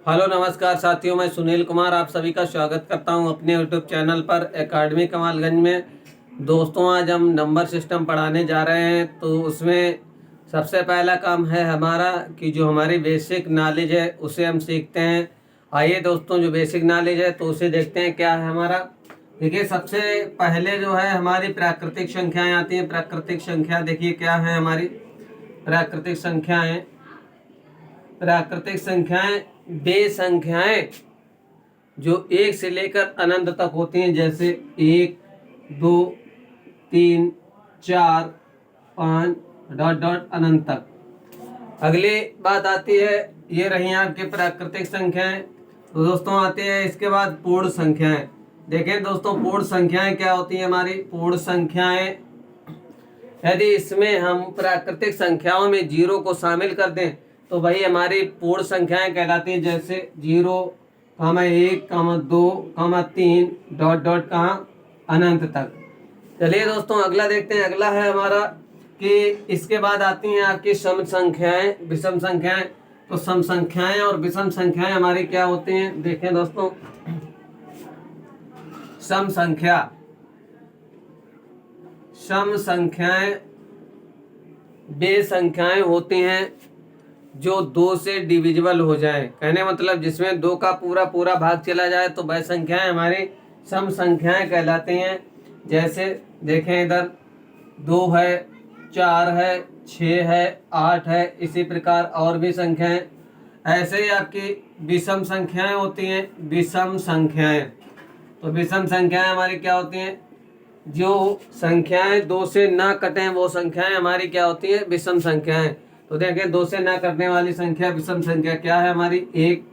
Hello नमस्कार साथियों, मैं सुनील कुमार आप सभी का स्वागत करता हूं अपने यूट्यूब चैनल पर एकेडमी कमालगंज में। दोस्तों, आज हम नंबर सिस्टम पढ़ाने जा रहे हैं। तो उसमें सबसे पहला काम है हमारा कि जो हमारी बेसिक नॉलेज है उसे हम सीखते हैं। आइए दोस्तों, जो बेसिक नॉलेज है तो उसे देखते हैं क्या है हमारा। देखिए, सबसे पहले जो है हमारी प्राकृतिक संख्याएँ आती हैं। प्राकृतिक संख्या देखिए क्या है हमारी प्राकृतिक संख्याएँ। प्राकृतिक संख्याएं वे संख्याएं जो एक से लेकर अनंत तक होती हैं, जैसे 1, 2, 3, 4, 5 डॉट डॉट अनंत तक। अगली बात आती है, ये रही आपकी प्राकृतिक संख्याएं। तो दोस्तों आते हैं इसके बाद पूर्ण संख्याएं। देखें दोस्तों, पूर्ण संख्याएं क्या होती हैं हमारी। पूर्ण संख्याएं, यदि इसमें हम प्राकृतिक संख्याओं में जीरो को शामिल कर दें तो वही हमारी पूर्ण संख्याएं कहलाती हैं, जैसे 0, 1, 2, 3 डॉट डॉट कहाँ अनंत तक। चलिए दोस्तों, अगला देखते हैं। अगला है हमारा कि इसके बाद आती हैं आपकी सम संख्याएं, विषम संख्याएं। तो सम संख्याएं और विषम संख्याएं हमारी क्या होती हैं, देखें दोस्तों। सम संख्याएं वे संख्याएं होती हैं जो 2 से डिविजिबल हो जाए। कहने मतलब जिसमें 2 का पूरा पूरा भाग चला जाए तो वह संख्याएं हमारी सम संख्याएं कहलाती हैं। जैसे देखें, इधर 2 है, 4 है, 6 है, 8 है, इसी प्रकार और भी संख्याएं। ऐसे ही आपकी विषम संख्याएं होती हैं। विषम संख्याएं, तो विषम संख्याएं हमारी क्या होती हैं, जो संख्याएं 2 से ना कटें वो संख्याएं हमारी क्या होती हैं, विषम संख्याएं। तो देखें, 2 से ना कटने वाली संख्या विषम संख्या क्या है हमारी, 1,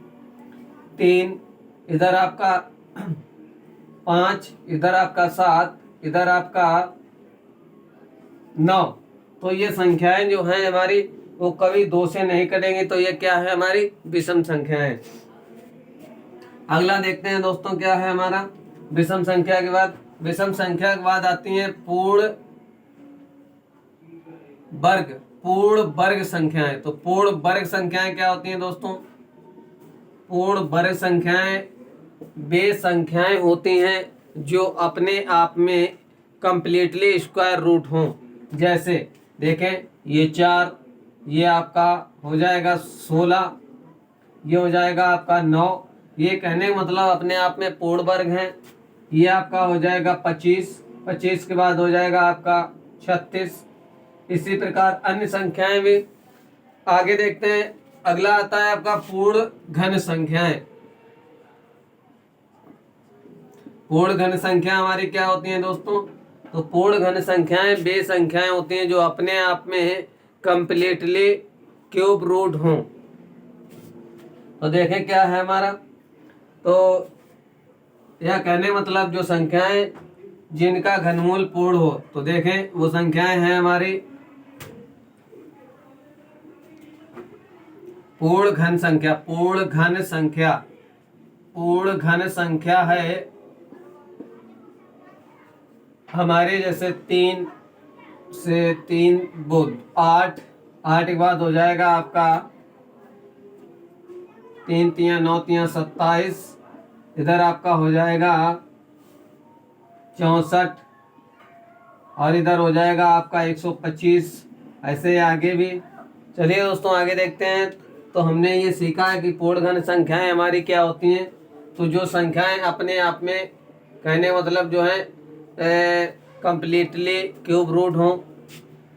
3, इधर आपका 5, इधर आपका 7, इधर आपका 9। तो ये संख्याएं जो हैं हमारी वो कभी 2 से नहीं कटेंगी, तो ये क्या है हमारी विषम संख्याएं। अगला देखते हैं दोस्तों, क्या है हमारा विषम संख्या के बाद। विषम संख्या के बाद आती है पूर्ण वर्ग संख्याएं। तो पूर्ण वर्ग संख्याएं क्या होती हैं दोस्तों। पूर्ण वर्ग संख्याएं वे संख्याएं होती हैं जो अपने आप में कंप्लीटली स्क्वायर रूट हों। जैसे देखें, ये 4, ये आपका हो जाएगा 16, ये हो जाएगा आपका 9। ये कहने का मतलब अपने आप में पूर्ण वर्ग हैं। ये आपका हो जाएगा 25, 25 के बाद हो जाएगा आपका 36। इसी प्रकार अन्य संख्याएं भी आगे देखते हैं। अगला आता है आपका पूर्ण घन संख्याएं। पूर्ण घन संख्या हमारी क्या होती हैं दोस्तों। तो पूर्ण घन संख्याएं वे संख्याएं होती हैं जो अपने आप में कंप्लीटली क्यूब रूट हों। तो देखें क्या है हमारा। तो यह कहने मतलब जो संख्याएं जिनका घनमूल पूर्ण हो, तो देखें वो संख्याएं हैं हमारी पूर्ण घन संख्या। पूर्ण घन संख्या है हमारे, जैसे 3 से 3 बुध 8, 8 के बाद हो जाएगा आपका 3 तिया 9 तिया 27, इधर आपका हो जाएगा 64 और इधर हो जाएगा आपका 125। ऐसे आगे भी। चलिए दोस्तों, आगे देखते हैं। तो हमने ये सीखा है कि पूर्ण घन संख्याएं हमारी क्या होती हैं। तो जो संख्याएं अपने आप में कहने मतलब जो है कंप्लीटली क्यूब रूट हों,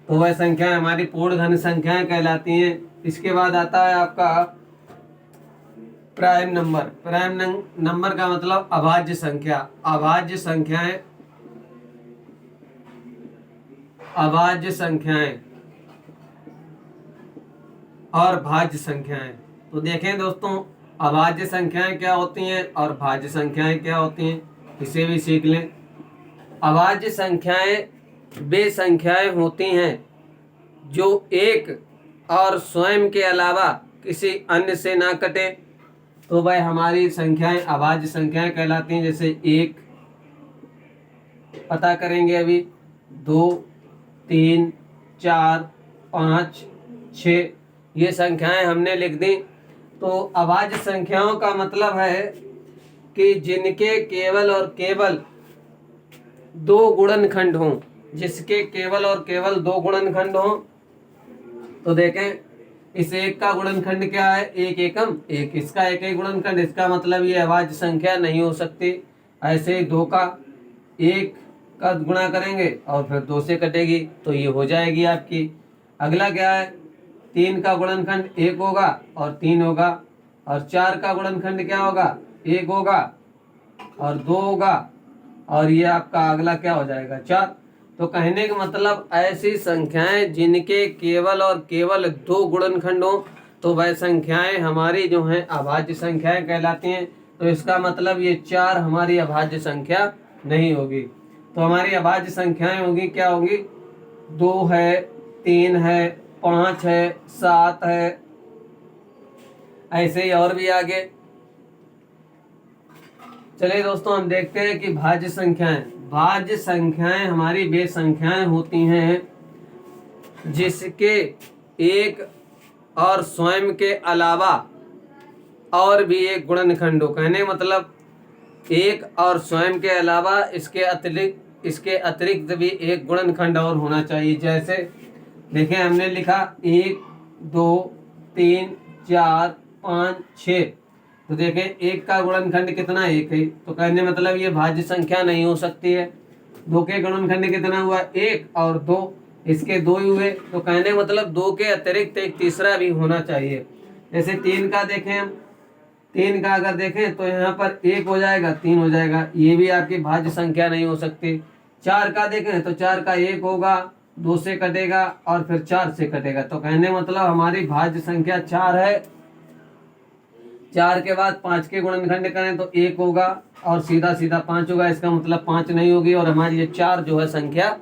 तो वह संख्याएं हमारी पूर्ण घन संख्याएं कहलाती हैं। इसके बाद आता है आपका प्राइम नंबर। प्राइम नंबर का मतलब अभाज्य संख्या। अभाज्य संख्याएं और भाज्य संख्याएं। तो देखें दोस्तों, अभाज्य संख्याएं क्या होती हैं और भाज्य संख्याएं क्या होती हैं, इसे भी सीख लें। अभाज्य संख्याएं वे संख्याएं होती हैं जो एक और स्वयं के अलावा किसी अन्य से ना कटे, तो वह हमारी संख्याएं अभाज्य संख्याएं कहलाती हैं। जैसे 1 पता करेंगे अभी, 2, 3, 4, 5, 6 ये संख्याएं हमने लिख दी। तो अभाज्य संख्याओं का मतलब है कि जिनके केवल और केवल दो गुणनखंड हों, जिसके केवल और केवल दो गुणनखंड हों। तो देखें, इस एक का गुणनखंड क्या है, एक एकम एक, इसका एक एक गुणनखंड, इसका मतलब ये अभाज्य संख्या नहीं हो सकती। ऐसे ही दो का एक का गुणा करेंगे और फिर दो से कटेगी तो ये हो जाएगी आपकी। अगला क्या है, तीन का गुणनखंड एक होगा और तीन होगा, और चार का गुणनखंड क्या होगा, एक होगा और दो होगा, और ये आपका अगला क्या हो जाएगा, चार। तो कहने का मतलब ऐसी संख्याएं जिनके केवल और केवल दो गुणनखंड हो तो वह संख्याएं हमारी जो हैं अभाज्य संख्याएं कहलाती हैं। तो इसका मतलब ये चार हमारी अभाज्य संख्या नहीं होगी। तो हमारी अभाज्य संख्याएं होगी, क्या होगी, दो है, तीन है, पाँच है, सात है, ऐसे ही और भी आगे। चलिए दोस्तों, हम देखते हैं कि भाज्य संख्याएं। भाज्य संख्याएं हमारी वे संख्याएं होती हैं जिसके एक और स्वयं के अलावा और भी एक गुणनखंड हो। कहने मतलब एक और स्वयं के अलावा इसके अतिरिक्त भी एक गुणनखंड और होना चाहिए। जैसे देखें, हमने लिखा 1 2 3 4 5 6, तो देखें एक का गुणनखंड कितना, एक है, तो कहने मतलब ये भाज्य संख्या नहीं हो सकती है। दो के गुणनखंड कितना हुआ, एक, और दो, इसके दो ही हुए, तो कहने मतलब दो के अतिरिक्त एक तीसरा भी होना चाहिए। जैसे तीन का देखें हम, तीन का अगर देखें तो यहाँ पर एक हो जाएगा, तीन हो जाएगा, ये भी आपकी भाज्य संख्या नहीं हो सकती। चार का देखें तो चार का एक होगा, दो से कटेगा और फिर चार से कटेगा, तो कहने मतलब हमारी भाज्य संख्या चार है। चार के बाद पांच के गुणनखंड करें तो एक होगा और सीधा सीधा पांच होगा, इसका मतलब पांच नहीं होगी और हमारी ये चार जो है संख्या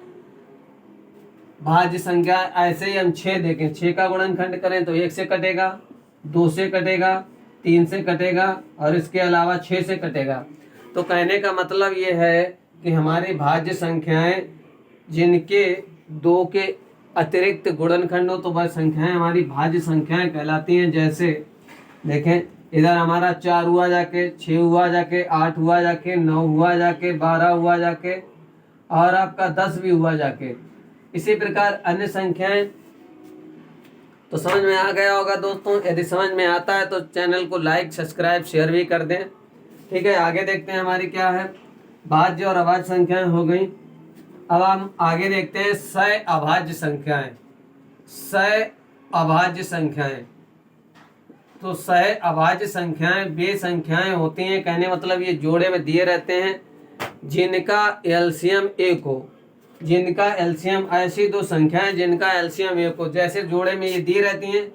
भाज्य संख्या। ऐसे ही हम छह देखें, छह का गुणनखंड करें तो एक से कटेगा, दो से कटेगा, तीन से कटेगा और इसके अलावा छह से कटेगा। तो कहने का मतलब ये है कि हमारी भाज्य संख्याएं जिनके दो के अतिरिक्त गुणनखंड हो तो वह संख्याएं हमारी भाज्य संख्याएं कहलाती हैं। जैसे देखें, इधर हमारा चार हुआ जाके, छः हुआ जाके, आठ हुआ जाके, नौ हुआ जाके, 12 हुआ जाके और आपका 10 भी हुआ जाके। इसी प्रकार अन्य संख्याएं। तो समझ में आ गया होगा दोस्तों। यदि समझ में आता है तो चैनल को लाइक, सब्सक्राइब, शेयर भी कर दें। ठीक है, आगे देखते हैं हमारी क्या है, भाज्य और अभाज्य संख्याएं हो गई। अब हम आगे देखते हैं सह अभाज्य संख्याएं। सह अभाज्य संख्याएं, तो सह अभाज्य संख्याएं वे संख्याएं होती हैं, कहने मतलब ये जोड़े में दिए रहते हैं जिनका एलसीएम एक हो। जिनका एलसीएम, ऐसी दो संख्याएं जिनका एलसीएम एक हो। जैसे जोड़े में ये दी रहती हैं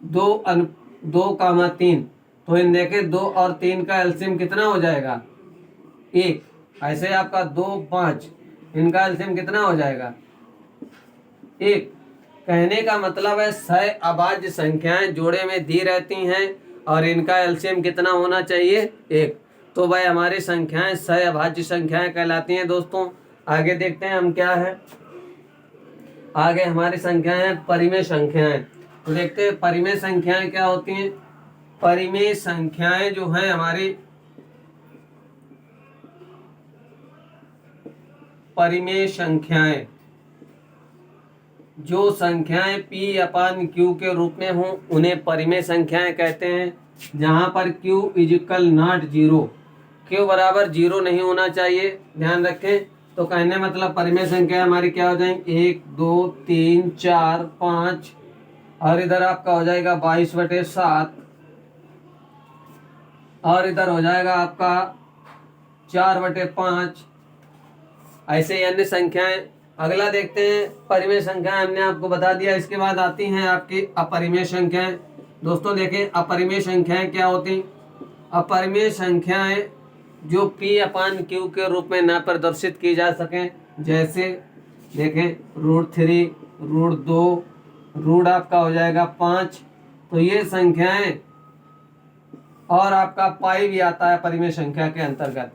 2,3, तो इन देखें 2 और 3 का एलसीएम कितना हो जाएगा, एक। ऐसे आपका 2 5, इनका एलसीएम कितना हो जाएगा, एक। कहने का मतलब है सह अभाज्य संख्याएं जोड़े में दी रहती हैं और इनका एलसीएम कितना होना चाहिए, एक। तो भाई हमारी संख्याएं सह अभाज्य संख्याएं कहलाती हैं दोस्तों। आगे देखते हैं हम क्या है, आगे हमारी संख्याएं परिमेय संख्याएं। तो देखते हैं परिमेय संख्याएं क्या होती हैं। परिमेय संख्याएं जो हैं हमारी, परिमेय संख्याएं, जो संख्याएं P/Q के रूप में हों उन्हें परिमेय संख्याएं कहते हैं। जहां पर Q = 0, Q बराबर 0 नहीं होना चाहिए, ध्यान रखें। तो कहने मतलब परिमेय संख्या हमारी क्या हो जाएंगी, 1 2 3 4 5 और इधर आपका हो जाएगा 22/7 और इधर हो जाएगा आपका 4/5। ऐसे ही अन्य संख्याएं। अगला देखते हैं परिमेय संख्याएं, हमने आपको बता दिया। इसके बाद आती हैं आपकी अपरिमेय संख्याएं। दोस्तों देखें, अपरिमेय संख्याएं क्या होती। अपरिमेय संख्याएं जो P/Q के रूप में न प्रदर्शित की जा सकें। जैसे देखें √3, √2, रूट आपका हो जाएगा 5, तो ये संख्याएं, और आपका पाई भी आता है परिमेय संख्या के अंतर्गत।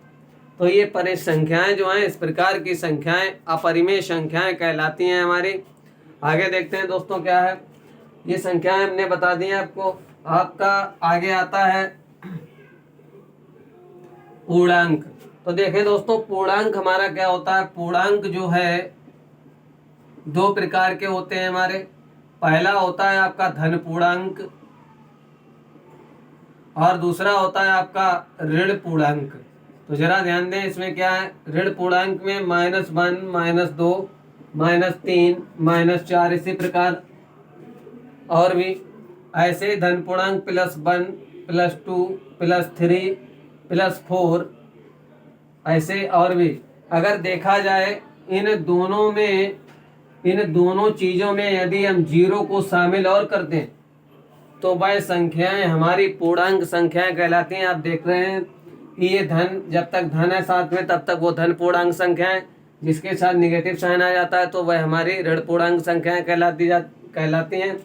तो ये परिमेय संख्याएं जो हैं, इस प्रकार की संख्याएं अपरिमेय संख्याएं कहलाती हैं हमारी। आगे देखते हैं दोस्तों क्या है, ये संख्याएं हमने बता दी हैं आपको। आपका आगे आता है पूर्णांक। तो देखें दोस्तों, पूर्णांक हमारा क्या होता है। पूर्णांक जो है दो प्रकार के होते हैं हमारे। पहला होता है आपका धन पूर्णांक और दूसरा होता है आपका ऋण पूर्णांक। तो जरा ध्यान दें, इसमें क्या है। ऋण पूर्णांक में -1, -2, -3, -4 इसी प्रकार और भी ऐसे धन पूर्णांक +1, +2, +3, +4 ऐसे और भी। अगर देखा जाए इन दोनों चीज़ों में यदि हम 0 को शामिल और कर दें तो वह संख्याएं हमारी पूर्णांक संख्याएं कहलाती हैं। आप देख रहे हैं कि ये धन, जब तक धन है साथ में तब तक वो धन पूर्णांक संख्याएं, जिसके साथ निगेटिव साइन आ जाता है तो वह हमारी ऋण पूर्णांक संख्याएं कहलाती हैं।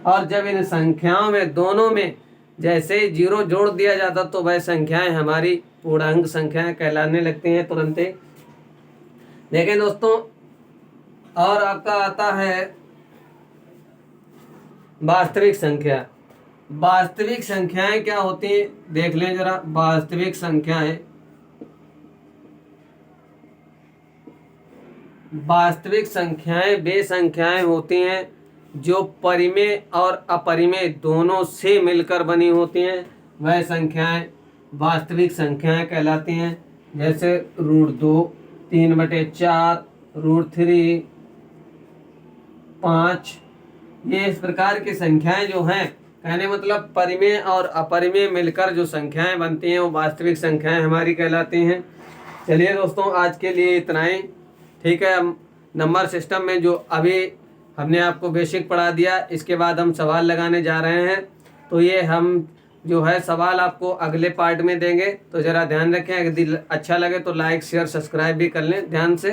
और जब इन संख्याओं में दोनों में जैसे 0 जोड़ दिया जाता तो वह संख्याएं हमारी पूर्णांक संख्याएं कहलाने लगती हैं तुरंत ही। देखें दोस्तों, और आपका आता है वास्तविक संख्या। वास्तविक संख्याएं क्या होती हैं, देख लें जरा। वास्तविक संख्याएं वे संख्याएं होती हैं जो परिमेय और अपरिमेय दोनों से मिलकर बनी होती हैं। वह संख्याएं वास्तविक संख्याएं कहलाती हैं। जैसे √2, 3/4, √3, 5। ये इस प्रकार की संख्याएं जो हैं, कहने मतलब परिमेय और अपरिमेय मिलकर जो संख्याएं बनती हैं वो वास्तविक संख्याएं हमारी कहलाती हैं। चलिए दोस्तों, आज के लिए इतना ही। ठीक है, हम नंबर सिस्टम में जो अभी हमने आपको बेसिक पढ़ा दिया, इसके बाद हम सवाल लगाने जा रहे हैं। तो ये हम जो है सवाल आपको अगले पार्ट में देंगे। तो ज़रा ध्यान रखें, यदि अच्छा लगे तो लाइक शेयर सब्सक्राइब भी कर लें ध्यान से।